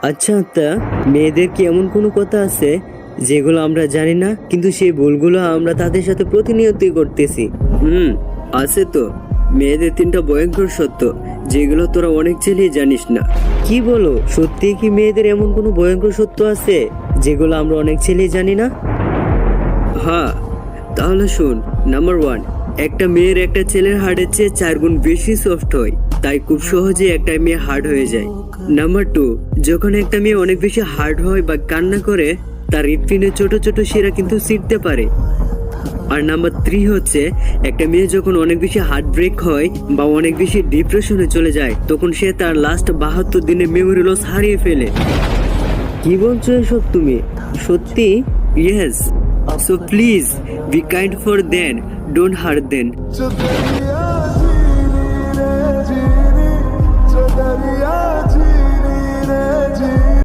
আচ্ছা তা মেয়েদের কি এমন কোনো কথা আছে যেগুলো আমরা জানি না, কিন্তু সেই ভুলগুলো আমরা তাদের সাথে প্রতিনিয়তই করতেছি? আছে তো। মেয়েদের 3টা ভয়ঙ্কর সত্য যেগুলো তোরা অনেক ছেলেই জানিস না। কি বলো, সত্যি কি মেয়েদের এমন কোনো ভয়ঙ্কর সত্য আছে যেগুলো আমরা অনেক ছেলেই জানি না? হ্যাঁ, তাহলে শোন। নাম্বার 1, একটা মেয়ের একটা ছেলের হার্টের চেয়ে 4 গুণ বেশি সফট হয়, তাই খুব সহজে একটা মেয়ে হার্ড হয়ে যায়। নাম্বার 2, যখন একটা মেয়ে অনেক বেশি হার্ড হয় বা কান্না করে, তার হৃৎপিণ্ডের ছোট ছোট শিরা কিন্তু ছিঁড়তে পারে। আর নাম্বার 3 হচ্ছে, একটা মেয়ে যখন অনেক বেশি হার্ট ব্রেক হয় বা অনেক বেশি ডিপ্রেশনে চলে যায়, তখন সে তার লাস্ট 72 দিনের মেমোরি লস হারিয়ে ফেলে। কি বলছো এসব তুমি? সত্যি? Yes. So please be kind for them, don't hurt then.